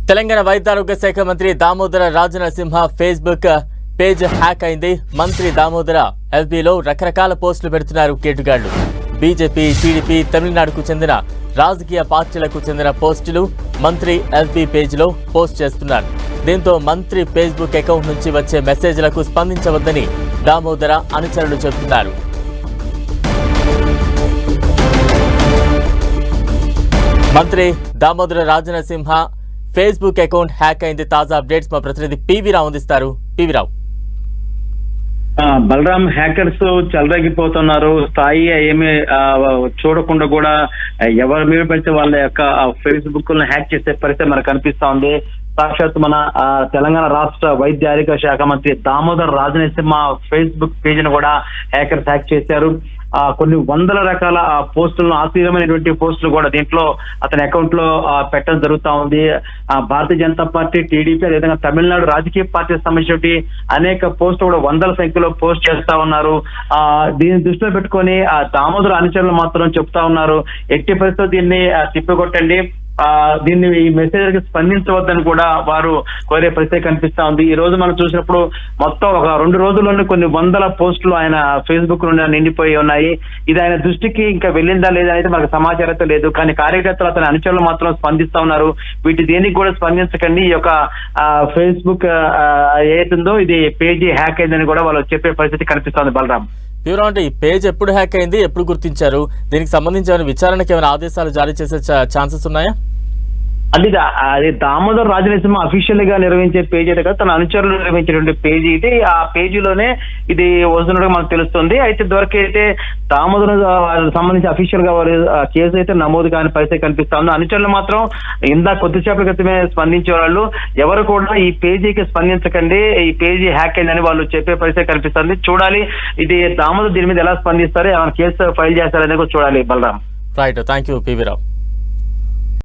తెలంగాణ వైద్య ఆరోగ్య శాఖ మంత్రి Damodara Rajanarasimha Facebook page hack అయింది. మంత్రి దామోదర ఎఫ్బీలో రకరకాల పోస్టులు పెడుతున్నారు కేటుగాళ్లు. బీజేపీ, టీడీపీ, తమిళనాడుకు చెందిన రాజకీయ పార్టీలకు చెందిన పోస్టులు మంత్రి ఎఫ్బీ పేజ్లో పోస్ట్ చేస్తున్నారు. దీంతో మంత్రి ఫేస్బుక్ అకౌంట్ నుంచి వచ్చే మెసేజ్లకు స్పందించవద్దని దామోదర అనుచరులు చెబుతున్నారు. మంత్రి Damodara Rajanarasimha Facebook account hack అయింది. తాజా అప్డేట్స్ మా ప్రతినిధి పివి రావు అందిస్తారు. పివి రావు. బలరాం, హ్యాకర్స్ చెలరేగిపోతున్నారు. స్థాయి ఏమి చూడకుండా కూడా ఎవరి మీద పడితే వాళ్ళ యొక్క ఫేస్బుక్ హ్యాక్ చేసే పరిస్థితి మనకు కనిపిస్తా ఉంది. సాక్షాత్ మన తెలంగాణ రాష్ట్ర వైద్య ఆరోగ్య శాఖ మంత్రి దామోదర్ రాజనరసింహ ఫేస్బుక్ పేజ్ ను కూడా హ్యాకర్స్ హ్యాక్ చేశారు. కొన్ని వందల రకాల పోస్టులను, ఆశ్చర్యమైనటువంటి పోస్టులు కూడా దీంట్లో అతని అకౌంట్ లో పెట్టడం జరుగుతా ఉంది. భారతీయ జనతా పార్టీ, టీడీపీ, అదేవిధంగా తమిళనాడు రాజకీయ పార్టీకి సంబంధించి అనేక పోస్టులు కూడా వందల సంఖ్యలో పోస్ట్ చేస్తా ఉన్నారు. దీన్ని దృష్టిలో పెట్టుకొని దామోదర్ అనుచరులు మాత్రం చెప్తా ఉన్నారు, ఎట్టి పరిస్థితుల్లో దీన్ని తిప్పికొట్టండి, దీన్ని ఈ మెసేజ్ కి స్పందించవద్దని కూడా వారు కోరే పరిస్థితి కనిపిస్తా ఉంది. ఈ రోజు మనం చూసినప్పుడు మొత్తం ఒక 2 రోజుల్లోనే కొన్ని వందల పోస్టులు ఆయన ఫేస్బుక్ నుండి నిండిపోయి ఉన్నాయి. ఇది ఆయన దృష్టికి ఇంకా వెళ్ళిందా లేదా అనేది మనకు సమాచారం అయితే లేదు. కానీ కార్యకర్తలు, అతని అనుచరులు మాత్రం స్పందిస్తా ఉన్నారు. వీటి దేనికి కూడా స్పందించకండి, ఈ యొక్క ఫేస్బుక్ ఏదైతుందో ఇది పేజీ హ్యాక్ అయిందని కూడా వాళ్ళు చెప్పే పరిస్థితి కనిపిస్తోంది. బలరాం, అంటే ఈ పేజ్ ఎప్పుడు హ్యాక్ అయింది, ఎప్పుడు గుర్తించారు, దీనికి సంబంధించి విచారణకు ఏమైనా ఆదేశాలు జారీ చేసే ఛాన్సెస్ ఉన్నాయా? అది దామోదర్ రాజనరసింహ అఫీషియల్ గా నిర్వహించే పేజీ అయితే కదా, తన అనుచరులు నిర్వహించేటువంటి పేజీ ఇది. ఆ పేజీలోనే ఇది వస్తున్నట్టుగా మనకు తెలుస్తుంది. అయితే ఇదివరకైతే దామోదర్ సంబంధించి అఫీషియల్ గా వారు కేసు అయితే నమోదు కాని పరిస్థితి కనిపిస్తా ఉంది. అనుచరులు మాత్రం కొద్దిసేపటి క్రితమే స్పందించే వాళ్ళు, ఎవరు కూడా ఈ పేజీకి స్పందించకండి, ఈ పేజీ హ్యాక్ అయిందని వాళ్ళు చెప్పే పరిస్థితి కనిపిస్తుంది. చూడాలి ఇది దామోదర్ దీని మీద ఎలా స్పందిస్తారు, ఏమైనా కేసు ఫైల్ చేస్తారనేది కూడా చూడాలి. Balaram, right, thank you PV Rao.